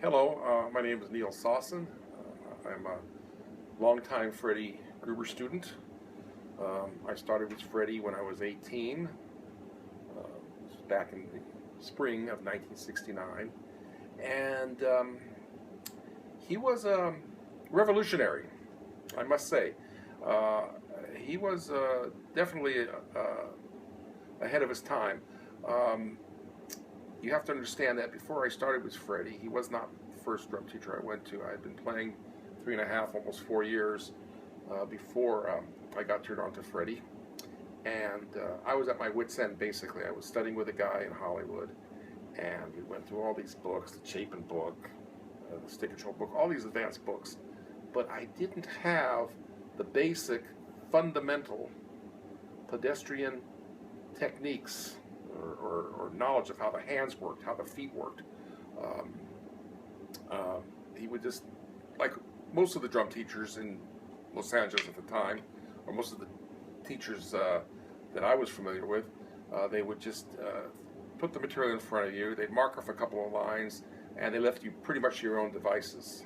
Hello, my name is Neal Sausen. I'm a longtime Freddie Gruber student. I started with Freddie when I was 18, back in the spring of 1969, and he was revolutionary, I must say. He was definitely ahead of his time. You have to understand that before I started with Freddie, he was not the first drum teacher I went to. I had been playing 3.5, almost 4 years before I got turned on to Freddie. And I was at my wit's end, basically. I was studying with a guy in Hollywood, and we went through all these books, the Chapin book, the Stick Control book, all these advanced books. But I didn't have the basic, fundamental pedestrian techniques or knowledge of how the hands worked, how the feet worked. He would just, like most of the drum teachers in Los Angeles at the time, or most of the teachers that I was familiar with, they would just put the material in front of you, they'd mark off a couple of lines, and they left you pretty much to your own devices.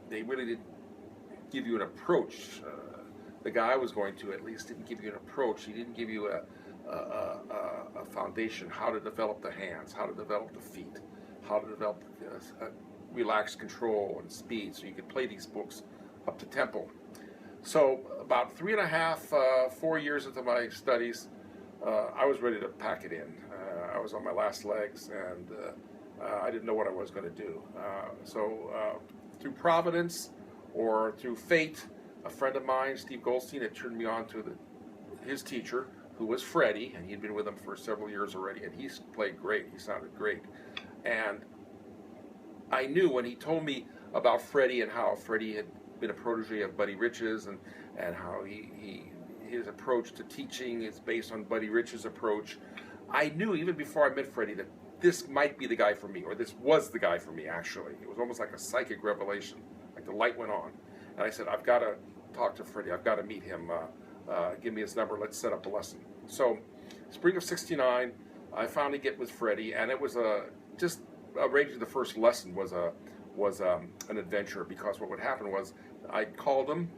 They really didn't give you an approach. The guy I was going to, at least, didn't give you an approach. He didn't give you a foundation, how to develop the hands, how to develop the feet, how to develop relaxed control and speed, so you could play these books up to tempo. So about 3.5, 4 years into my studies, I was ready to pack it in. I was on my last legs, and I didn't know what I was going to do. So through providence or through fate, a friend of mine, Steve Goldstein, had turned me on to his teacher, who was Freddie, and he'd been with him for several years already, and he played great. He sounded great. And I knew when he told me about Freddie and how Freddie had been a protege of Buddy Rich's, and how his approach to teaching is based on Buddy Rich's approach, I knew even before I met Freddie that this might be the guy for me, or this was the guy for me, actually. It was almost like a psychic revelation, like the light went on. And I said, I've got to talk to Freddie, I've got to meet him, give me his number, let's set up a lesson. So, spring of '69, I finally get with Freddie, and it was just arranging the first lesson was an adventure, because what would happen was I called him,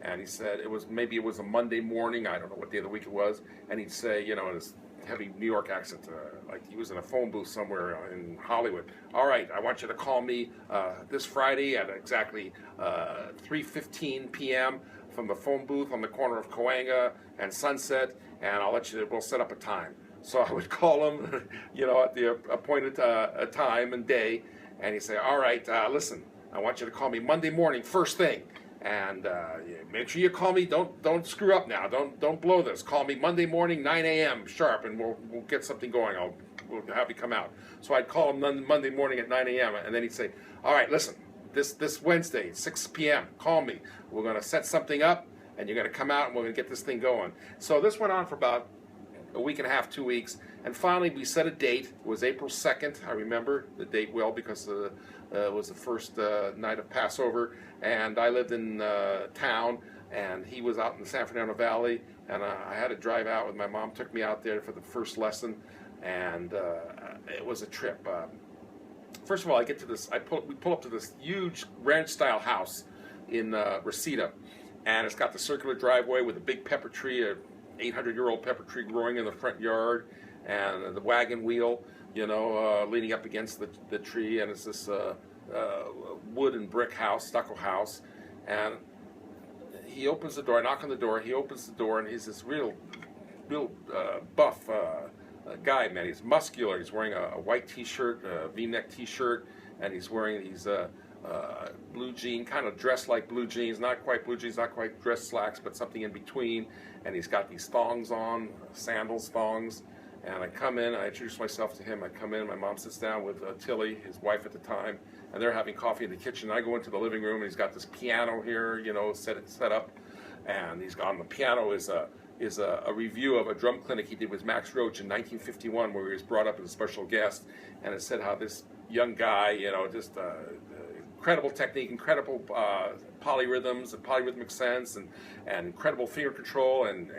and he said maybe it was a Monday morning, I don't know what day of the week it was, and he'd say, in his heavy New York accent, like he was in a phone booth somewhere in Hollywood. All right, I want you to call me this Friday at exactly 3:15 p.m. from the phone booth on the corner of Cahuenga and Sunset, and we'll set up a time. So I would call him, at the appointed time and day, and he'd say, all right, listen, I want you to call me Monday morning, first thing. And make sure you call me. Don't screw up now. Don't blow this. Call me Monday morning, 9 a.m. sharp, and we'll get something going. We'll have you come out. So I'd call him Monday morning at 9 a.m. and then he'd say, all right, listen, this Wednesday, 6 p.m. Call me. We're going to set something up, and you're going to come out, and we're going to get this thing going. So this went on for about a week and a half, 2 weeks, and finally we set a date. It was April 2nd. I remember the date well because it was the first night of Passover, and I lived in town, and he was out in the San Fernando Valley, and I had to drive out with my mom. Took me out there for the first lesson, and it was a trip. First of all, I get to this. We pull up to this huge ranch-style house in Reseda, and it's got the circular driveway with a big pepper tree, a 800-year-old pepper tree growing in the front yard, and the wagon wheel, leaning up against the tree, and it's this wood and brick house, stucco house, and he opens the door. I knock on the door. He opens the door, and he's this real buff guy, man. He's muscular. He's wearing a white T-shirt, a V-neck T-shirt, and he's wearing these blue jeans, kind of dressed like blue jeans, not quite blue jeans, not quite dress slacks, but something in between. And he's got these thongs on, sandals, thongs. And I come in, I introduce myself to him. I come in, my mom sits down with Tilly, his wife at the time, and they're having coffee in the kitchen. I go into the living room, and he's got this piano here, set up. And he's on the piano is a review of a drum clinic he did with Max Roach in 1951, where he was brought up as a special guest. And it said how this young guy, just incredible technique, incredible polyrhythms and polyrhythmic sense and incredible finger control and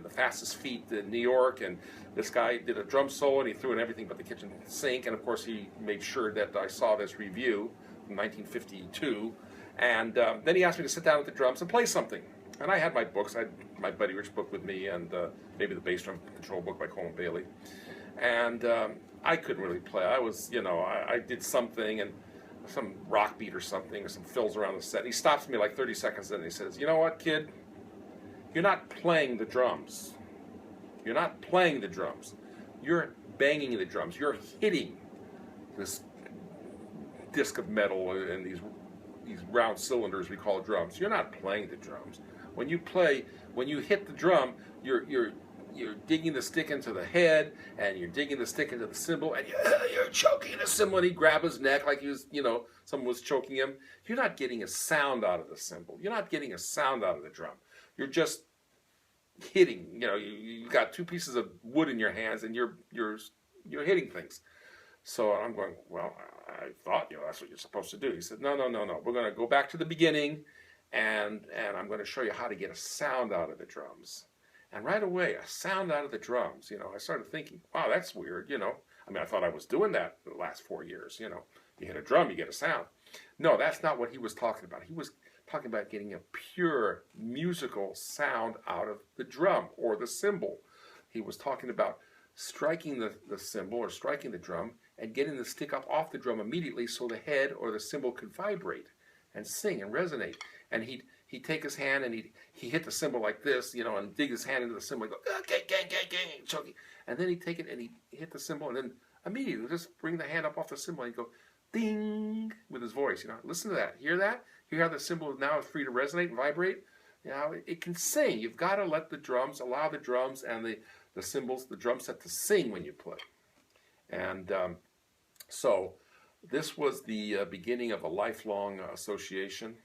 the fastest feet in New York. And this guy did a drum solo and he threw in everything but the kitchen sink. And of course he made sure that I saw this review from 1952. And then he asked me to sit down at the drums and play something. And I had my books. I had my Buddy Rich book with me and maybe the bass drum control book by Colin Bailey. And I couldn't really play. I was, I did something and some rock beat or something, or some fills around the set. He stops me like 30 seconds in and he says, "You know what, kid? You're not playing the drums. You're not playing the drums. You're banging the drums. You're hitting this disc of metal and these round cylinders we call drums. You're not playing the drums. When you hit the drum, you're digging the stick into the head, and you're digging the stick into the cymbal, and you're choking the cymbal." And he grabbed his neck like he was, someone was choking him. You're not getting a sound out of the cymbal. You're not getting a sound out of the drum. You're just hitting. You've got two pieces of wood in your hands, and you're hitting things. So I'm going, well, I thought, that's what you're supposed to do. He said, no. We're going to go back to the beginning, and I'm going to show you how to get a sound out of the drums. And right away, a sound out of the drums, I started thinking, wow, that's weird, I thought I was doing that the last 4 years, You hit a drum, you get a sound. No, that's not what he was talking about. He was talking about getting a pure musical sound out of the drum or the cymbal. He was talking about striking the cymbal or striking the drum and getting the stick up off the drum immediately so the head or the cymbal could vibrate and sing and resonate. And he'd take his hand and he'd hit the cymbal like this, and dig his hand into the cymbal and go, gang, choking. And then he'd take it and he'd hit the cymbal and then immediately just bring the hand up off the cymbal and go, ding, with his voice. Listen to that. Hear that? Hear how the cymbal is now free to resonate and vibrate? It can sing. You've got to let the drums, allow the drums and the cymbals, the drum set to sing when you play. And so this was the beginning of a lifelong association,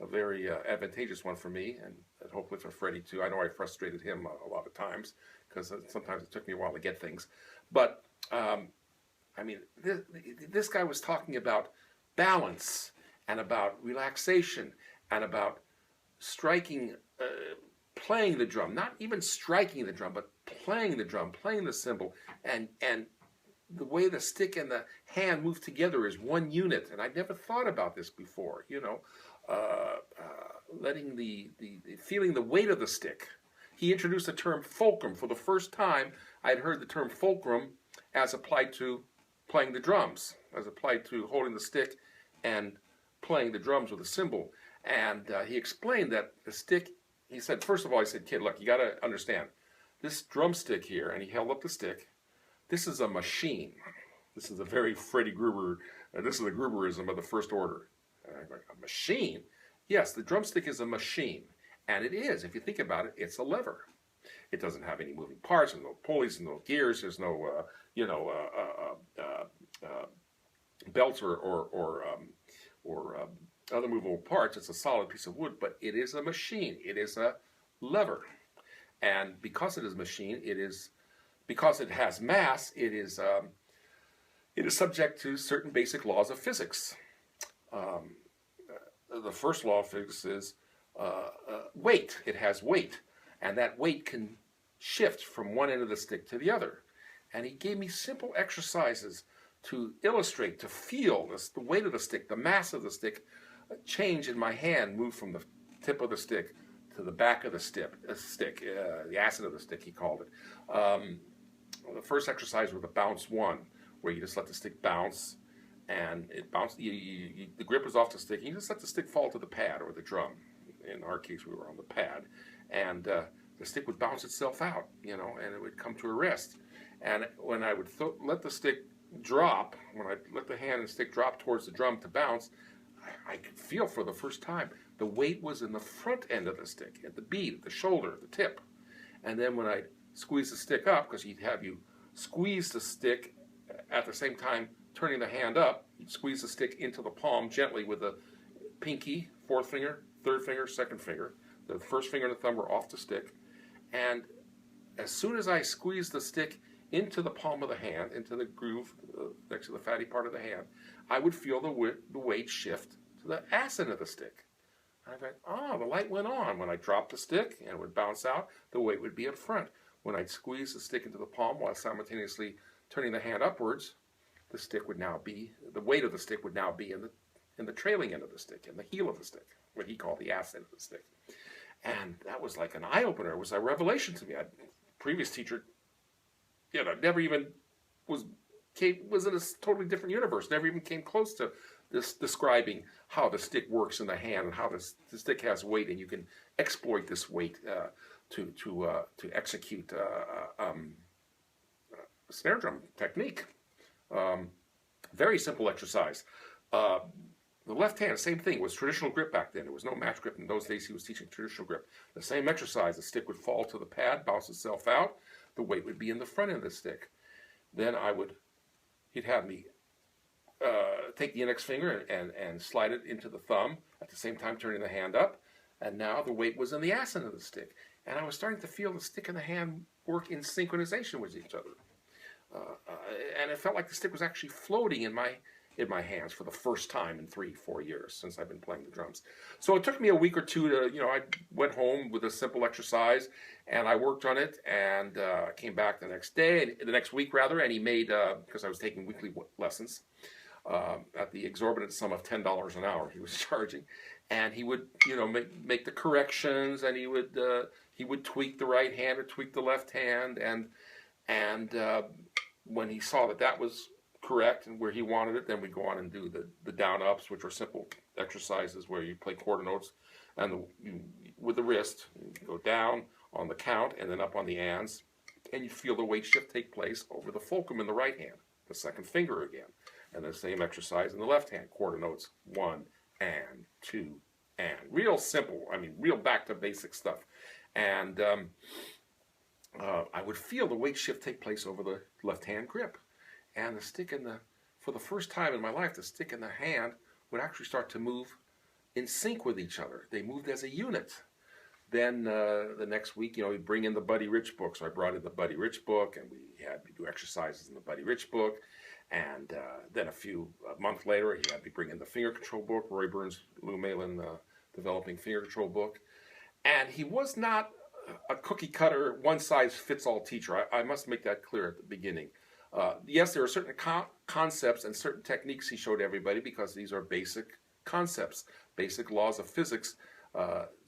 a very advantageous one for me, and hopefully for Freddie too. I know I frustrated him a lot of times because sometimes it took me a while to get things. But, this guy was talking about balance and about relaxation and about striking, playing the drum, not even striking the drum, but playing the drum, playing the cymbal, and the way the stick and the hand move together is one unit. And I'd never thought about this before, letting feeling the weight of the stick. He introduced the term fulcrum. For the first time, I'd heard the term fulcrum as applied to playing the drums, as applied to holding the stick and playing the drums with a cymbal. And he explained that the stick, he said, first of all, kid, look, you got to understand, this drumstick here, and he held up the stick, this is a machine. This is a very Freddie Gruber, this is the Gruberism of the first order. A machine? Yes, the drumstick is a machine. And it is. If you think about it, it's a lever. It doesn't have any moving parts, and no pulleys, and no gears. There's no, belts or other movable parts. It's a solid piece of wood, but it is a machine. It is a lever. And because it is a machine, because it has mass, it is subject to certain basic laws of physics. The first law of physics is weight. It has weight, and that weight can shift from one end of the stick to the other. And he gave me simple exercises to illustrate, to feel the weight of the stick, the mass of the stick change in my hand, move from the tip of the stick to the back of the stick, the acid of the stick, he called it. The first exercise was the bounce one, where you just let the stick bounce, and it bounced. The grip was off the stick. You just let the stick fall to the pad or the drum. In our case, we were on the pad, and the stick would bounce itself out, and it would come to a rest. And when I would let the stick drop, when I let the hand and stick drop towards the drum to bounce, I could feel for the first time the weight was in the front end of the stick, at the bead, at the shoulder, the tip. And then when I squeeze the stick up, because he'd have you squeeze the stick at the same time turning the hand up, you'd squeeze the stick into the palm gently with the pinky, fourth finger, third finger, second finger. The first finger and the thumb were off the stick. And as soon as I squeezed the stick into the palm of the hand, into the groove next to the fatty part of the hand, I would feel the weight shift to the acid of the stick. And I thought, oh, the light went on. When I dropped the stick and it would bounce out, the weight would be in front. When I'd squeeze the stick into the palm while simultaneously turning the hand upwards, the weight of the stick would now be in the trailing end of the stick, in the heel of the stick, what he called the ass end of the stick. And that was like an eye-opener. It was a revelation to me. A previous teacher, never even was in a totally different universe, never even came close to this describing how the stick works in the hand and how the stick has weight, and you can exploit this weight to execute snare drum technique. Very simple exercise. The left hand, same thing, was traditional grip back then. There was no match grip. In those days, he was teaching traditional grip. The same exercise, the stick would fall to the pad, bounce itself out. The weight would be in the front end of the stick. Then he'd have me take the index finger and slide it into the thumb, at the same time turning the hand up. And now the weight was in the ass end of the stick. And I was starting to feel the stick and the hand work in synchronization with each other. And it felt like the stick was actually floating in my hands for the first time in 3-4 years since I've been playing the drums. So it took me a week or two to, I went home with a simple exercise and I worked on it, and came back the next week, and he made, because I was taking weekly lessons, at the exorbitant sum of $10 an hour he was charging, and he would, make the corrections, and he would tweak the right hand or tweak the left hand, and when he saw that was correct and where he wanted it, then we'd go on and do the down ups, which are simple exercises where you play quarter notes and with the wrist, you go down on the count and then up on the ands, and you feel the weight shift take place over the fulcrum in the right hand, the second finger again, and the same exercise in the left hand, quarter notes, 1 and 2 and, real simple, real back to basic stuff. And I would feel the weight shift take place over the left hand grip. And the stick for the first time in my life, the stick and the hand would actually start to move in sync with each other. They moved as a unit. Then the next week, we'd bring in the Buddy Rich book. So I brought in the Buddy Rich book, and we do exercises in the Buddy Rich book. And then a month later, he had me bring in the finger control book, Roy Burns, Lou Malin, developing finger control book. And he was not a cookie cutter, one-size-fits-all teacher. I must make that clear at the beginning. Yes, there are certain concepts and certain techniques he showed everybody, because these are basic concepts, basic laws of physics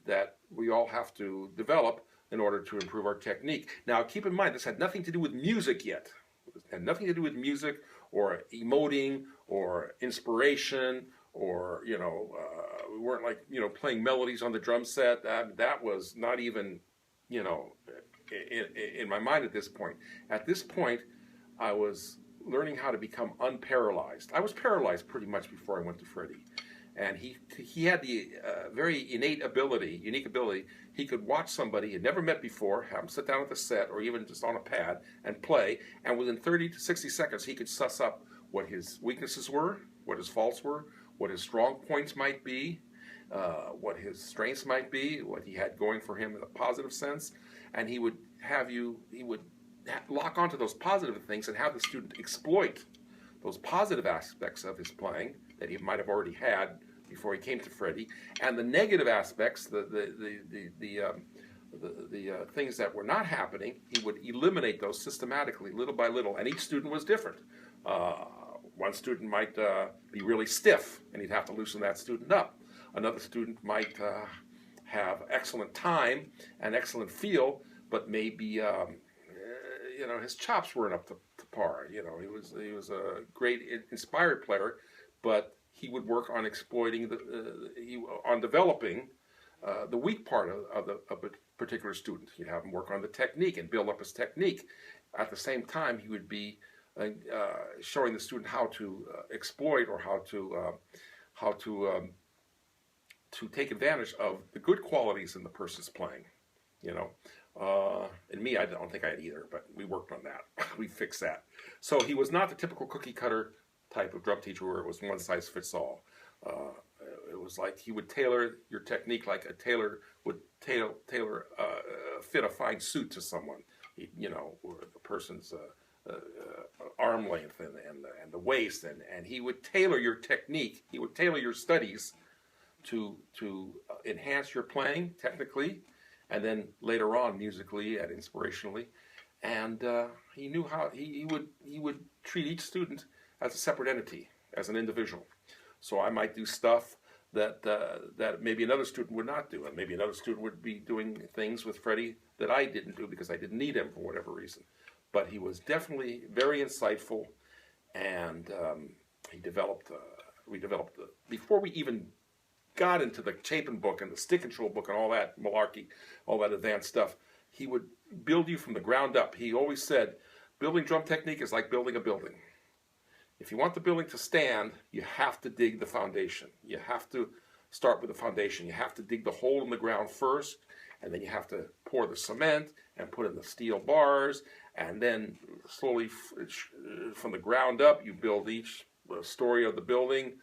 that we all have to develop in order to improve our technique. Now, keep in mind, this had nothing to do with music yet. It had nothing to do with music or emoting or inspiration or, we weren't like, playing melodies on the drum set. That was not even, in my mind at this point. At this point, I was learning how to become unparalyzed. I was paralyzed pretty much before I went to Freddie. And he had the very unique ability, he could watch somebody he'd never met before, have him sit down at the set or even just on a pad and play, and within 30 to 60 seconds he could suss up what his weaknesses were, what his faults were, what his strong points might be, what his strengths might be, what he had going for him in a positive sense, and he would lock onto those positive things and have the student exploit those positive aspects of his playing that he might have already had before he came to Freddie, and the negative aspects, the things that were not happening, he would eliminate those systematically, little by little, and each student was different. One student might be really stiff, and he'd have to loosen that student up. Another student might have excellent time and excellent feel, but maybe his chops weren't up to par. He was a great inspired player, but he would work on exploiting on developing the weak part of a particular student. He'd have him work on the technique and build up his technique. At the same time, he would be showing the student how to exploit or how to take advantage of the good qualities in the person's playing. And me, I don't think I had either, but we worked on that. We fixed that. So he was not the typical cookie cutter type of drum teacher where it was one size fits all. It was like he would tailor your technique like a tailor would tailor fit a fine suit to someone. Or the person's arm length and the waist, and he would tailor your technique. He would tailor your studies to enhance your playing technically, and then later on musically and inspirationally. And he knew how he would treat each student as a separate entity, as an individual. So I might do stuff that maybe another student would not do, and maybe another student would be doing things with Freddie that I didn't do because I didn't need him for whatever reason. But he was definitely very insightful, and we developed before we even got into the Chapin book and the stick control book and all that malarkey, all that advanced stuff. He would build you from the ground up. He always said, building drum technique is like building a building. If you want the building to stand, you have to dig the foundation. You have to start with the foundation. You have to dig the hole in the ground first, and then you have to pour the cement and put in the steel bars, and then slowly from the ground up, you build each story of the building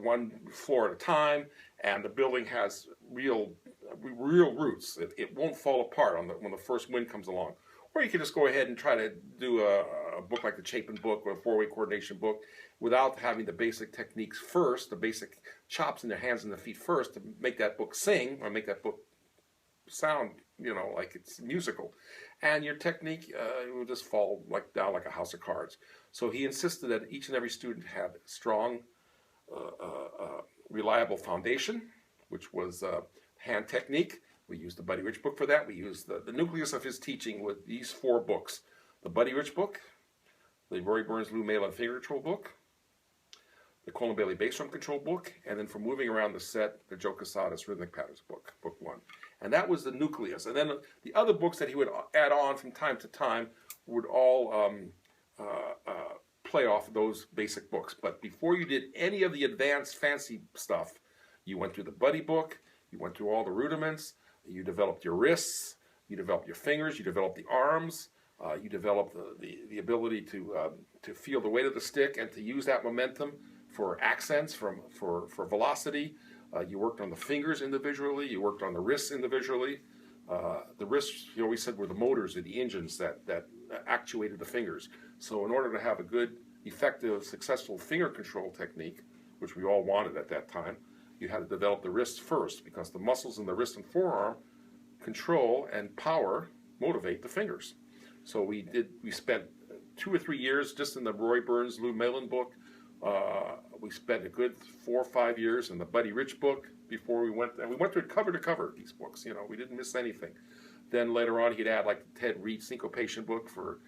one floor at a time, and the building has real roots. It won't fall apart when the first wind comes along. Or you can just go ahead and try to do a book like the Chapin book or a four-way coordination book without having the basic techniques first, the basic chops in the hands and the feet first to make that book sing or make that book sound, like it's musical. And your technique will just fall down like a house of cards. So he insisted that each and every student had strong, reliable foundation, which was hand technique. We used the Buddy Rich book for that. We used the nucleus of his teaching with these four books: the Buddy Rich book, the Roy Burns, Lou Malin finger control book, the Colin Bailey bass drum control book, and then for moving around the set, the Joe Casadas rhythmic patterns book, book 1. And that was the nucleus. And then the other books that he would add on from time to time would all play off those basic books. But before you did any of the advanced fancy stuff, you went through the Buddy book, you went through all the rudiments, you developed your wrists, you developed your fingers, you developed the arms, you developed the ability to feel the weight of the stick and to use that momentum for accents, for velocity. You worked on the fingers individually, you worked on the wrists individually. The wrists, he always said, were the motors or the engines that actuated the fingers. So in order to have a good, effective, successful finger control technique, which we all wanted at that time, you had to develop the wrists first, because the muscles in the wrist and forearm control and power motivate the fingers. So we spent 2 or 3 years just in the Roy Burns, Lou Malin book. We spent a good 4 or 5 years in the Buddy Rich book before we went through it cover to cover, these books. We didn't miss anything. Then later on, he'd add like the Ted Reed syncopation book for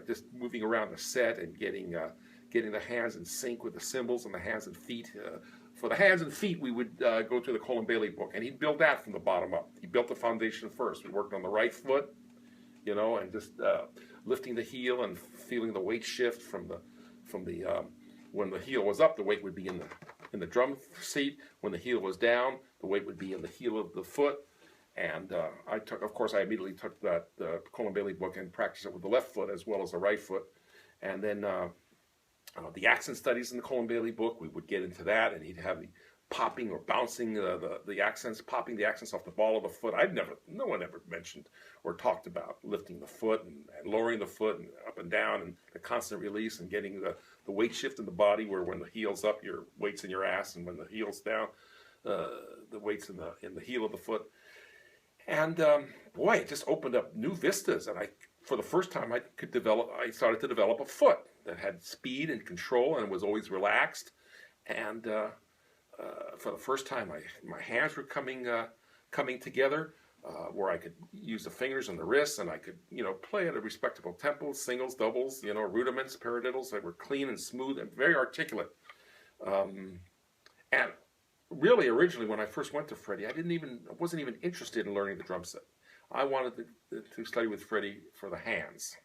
just moving around the set and getting the hands in sync with the cymbals and the hands and feet. For the hands and feet, we would go to the Colin Bailey book, and he'd build that from the bottom up. He built the foundation first. We worked on the right foot, and just lifting the heel and feeling the weight shift from the when the heel was up, the weight would be in the drum seat. When the heel was down, the weight would be in the heel of the foot. And I immediately took that Colin Bailey book and practiced it with the left foot as well as the right foot. And then the accent studies in the Colin Bailey book, we would get into that, and he'd have the popping or bouncing the accents, popping the accents off the ball of the foot. No one ever mentioned or talked about lifting the foot and lowering the foot and up and down, and the constant release and getting the weight shift in the body, where when the heel's up, your weight's in your ass, and when the heel's down, the weight's in the heel of the foot. And boy, it just opened up new vistas, and for the first time, I started to develop a foot that had speed and control and was always relaxed. And for the first time, my hands were coming together, where I could use the fingers and the wrists, and I could play at a respectable tempo, singles, doubles, rudiments, paradiddles that were clean and smooth and very articulate. And really, originally, when I first went to Freddie, I wasn't even interested in learning the drum set. I wanted to study with Freddie for hands.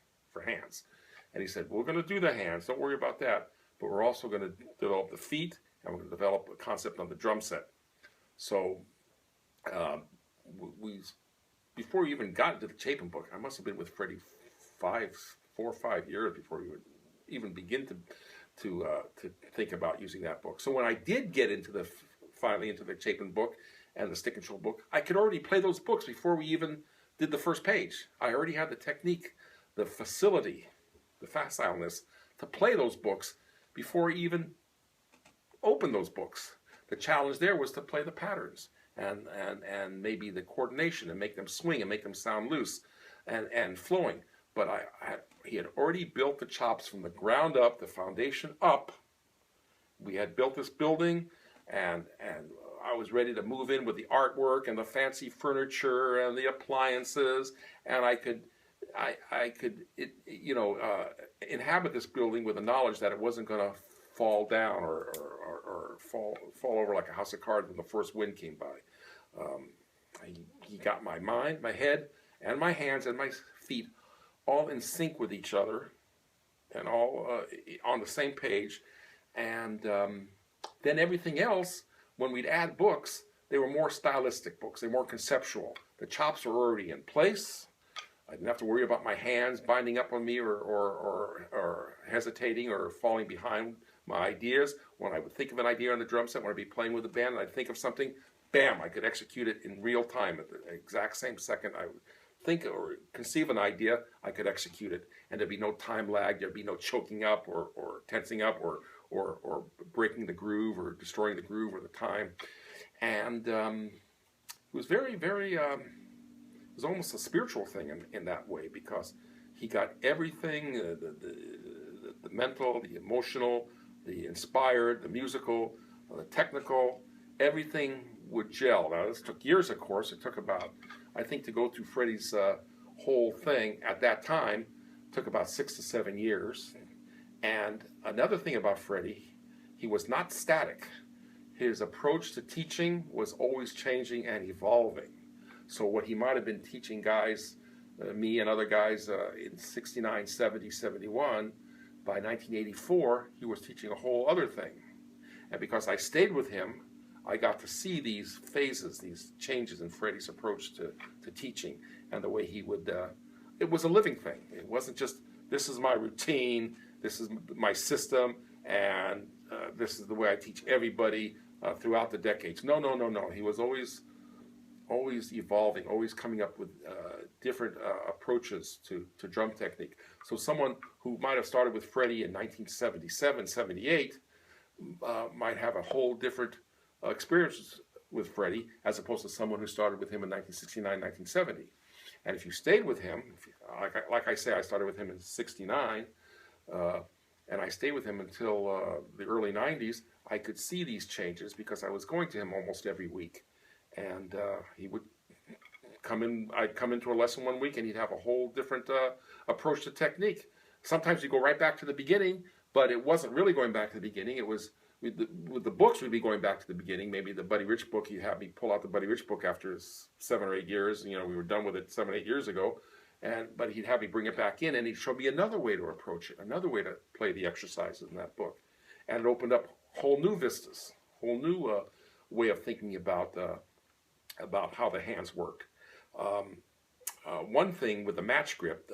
And he said, we're going to do the hands, don't worry about that, but we're also going to develop the feet, and we're going to develop a concept on the drum set. So before we even got into the Chapin book, I must have been with Freddie 4 or 5 years before we would even begin to think about using that book. So when I did get finally into the Chapin book and the stick control book, I could already play those books before we even did the first page. I already had the technique, the facility, the facileness to play those books before I even opened those books. the challenge there was to play the patterns and maybe the coordination and make them swing and make them sound loose and flowing. But he had already built the chops from the ground up, the foundation up. We had built this building, and I was ready to move in with the artwork and the fancy furniture and the appliances, and I could inhabit this building with the knowledge that it wasn't going to fall down or fall over like a house of cards when the first wind came by. He got my mind, my head, and my hands and my feet all in sync with each other and all on the same page. And then everything else, when we'd add books, they were more stylistic books. They were more conceptual. The chops were already in place. I didn't have to worry about my hands binding up on me or hesitating or falling behind my ideas. When I would think of an idea on the drum set, when I'd be playing with the band and I'd think of something, bam, I could execute it in real time at the exact same second. I would think or conceive an idea, I could execute it. And there'd be no time lag, there'd be no choking up or tensing up or breaking the groove or destroying the groove or the time. And it was very, very, it was almost a spiritual thing in that way, because he got everything, the mental, the emotional, the inspired, the musical, the technical, everything would gel. Now this took years, of course. It took about, I think, to go through Freddie's whole thing at that time, took about 6 to 7 years. And another thing about Freddie, he was not static. His approach to teaching was always changing and evolving. So what he might have been teaching guys, me and other guys in 69, 70, 71, by 1984, he was teaching a whole other thing. And because I stayed with him, I got to see these phases, these changes in Freddie's approach to teaching and the way he would, it was a living thing. It wasn't just, this is my routine, this is my system, and this is the way I teach everybody throughout the decades. No. He was always evolving, always coming up with different approaches to drum technique. So someone who might have started with Freddie in 1977, 78 might have a whole different experience with Freddie as opposed to someone who started with him in 1969, 1970. And if you stayed with him, like I say, I started with him in 69, and I stayed with him until the early 90s, I could see these changes because I was going to him almost every week. And he would come in, I'd come into a lesson one week and he'd have a whole different approach to technique. Sometimes you go right back to the beginning, but it wasn't really going back to the beginning. It was, with the books, we'd be going back to the beginning. Maybe the Buddy Rich book, he'd have me pull out the Buddy Rich book after 7 or 8 years. You know, we were done with it 7 or 8 years ago. But he'd have me bring it back in and he'd show me another way to approach it, another way to play the exercises in that book. And it opened up whole new vistas, whole new way of thinking about how the hands work. One thing with the match grip,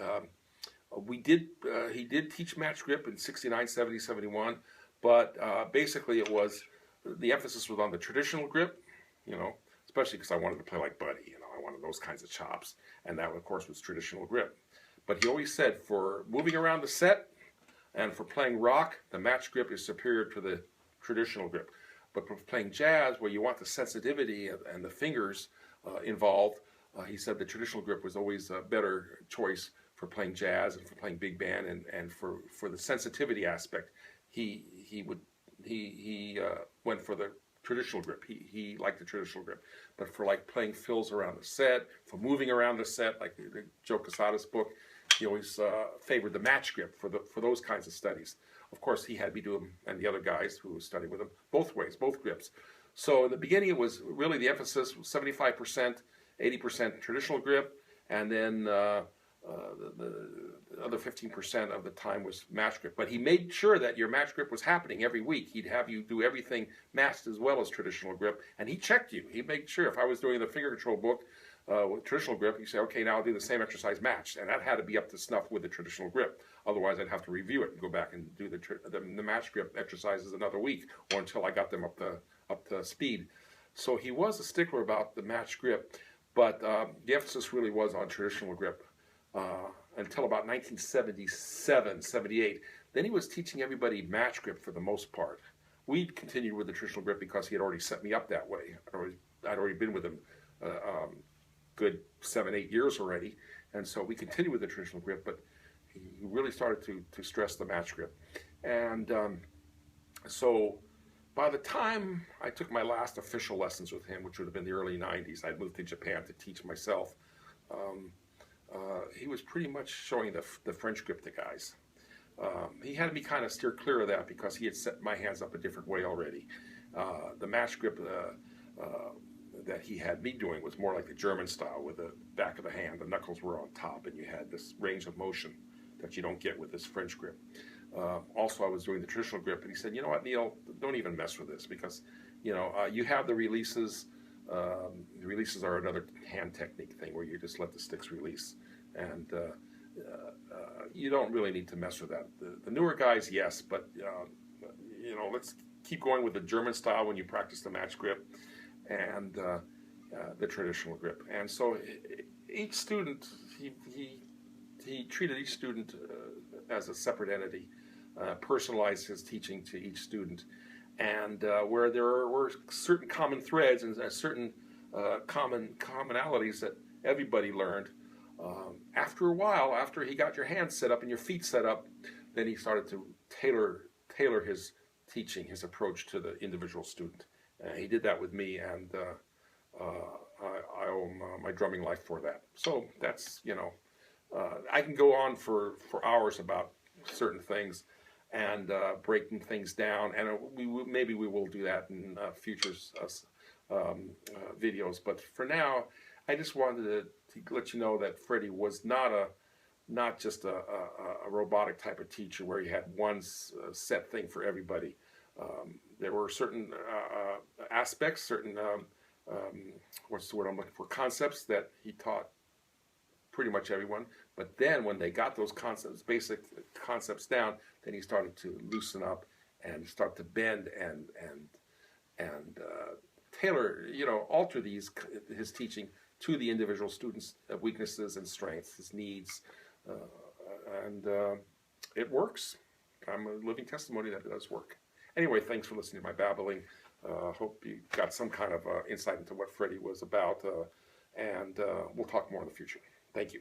he did teach match grip in 69, 70, 71, but basically it was, the emphasis was on the traditional grip, you know, especially because I wanted to play like Buddy, you know, I wanted those kinds of chops, and that of course was traditional grip. But he always said for moving around the set and for playing rock, the match grip is superior to the traditional grip. But for playing jazz, where you want the sensitivity and the fingers involved, he said the traditional grip was always a better choice for playing jazz and for playing big band and for the sensitivity aspect. He went for the traditional grip. He liked the traditional grip. But for like playing fills around the set, for moving around the set, like the Joe Casada's book, he always favored the match grip for those kinds of studies. Of course, he had me do them, and the other guys who studied with him, both ways, both grips. So in the beginning, it was really the emphasis was 75%, 80% traditional grip, and then the other 15% of the time was match grip. But he made sure that your match grip was happening every week. He'd have you do everything matched as well as traditional grip, and he checked you. He made sure if I was doing the finger control book with traditional grip, he'd say, okay, now I'll do the same exercise matched, and that had to be up to snuff with the traditional grip. Otherwise, I'd have to review it and go back and do the match grip exercises another week, or until I got them up to speed. So he was a stickler about the match grip, but the emphasis really was on traditional grip until about 1977, 78. Then he was teaching everybody match grip for the most part. we continued with the traditional grip because he had already set me up that way. I'd already been with him good 7, 8 years already, and so we continued with the traditional grip, but he really started to stress the match grip. And so by the time I took my last official lessons with him, which would have been the early 90s, I'd moved to Japan to teach myself. He was pretty much showing the French grip to guys. He had me kind of steer clear of that because he had set my hands up a different way already. The match grip that he had me doing was more like the German style, with the back of the hand, the knuckles were on top, and you had this range of motion that you don't get with this French grip. Also, I was doing the traditional grip, and he said, you know what, Neal, don't even mess with this, because you have the releases. The releases are another hand technique thing where you just let the sticks release, and you don't really need to mess with that. The newer guys, yes, but let's keep going with the German style when you practice the match grip and the traditional grip. And so each student, he treated each student as a separate entity, personalized his teaching to each student, and where there were certain common threads and certain commonalities that everybody learned. After a while, after he got your hands set up and your feet set up, then he started to tailor his teaching, his approach to the individual student. He did that with me, and I owe him my drumming life for that. So that's, I can go on for hours about certain things and breaking things down, and maybe we will do that in future videos. But for now, I just wanted to let you know that Freddie was not just a robotic type of teacher where he had one set thing for everybody. There were certain aspects, certain what's the word I'm looking for, concepts that he taught pretty much everyone. But then when they got those concepts, basic concepts down, then he started to loosen up and start to bend and tailor, alter his teaching to the individual students' weaknesses and strengths, his needs, and it works. I'm a living testimony that it does work. Anyway, thanks for listening to my babbling. Hope you got some kind of insight into what Freddie was about, and we'll talk more in the future. Thank you.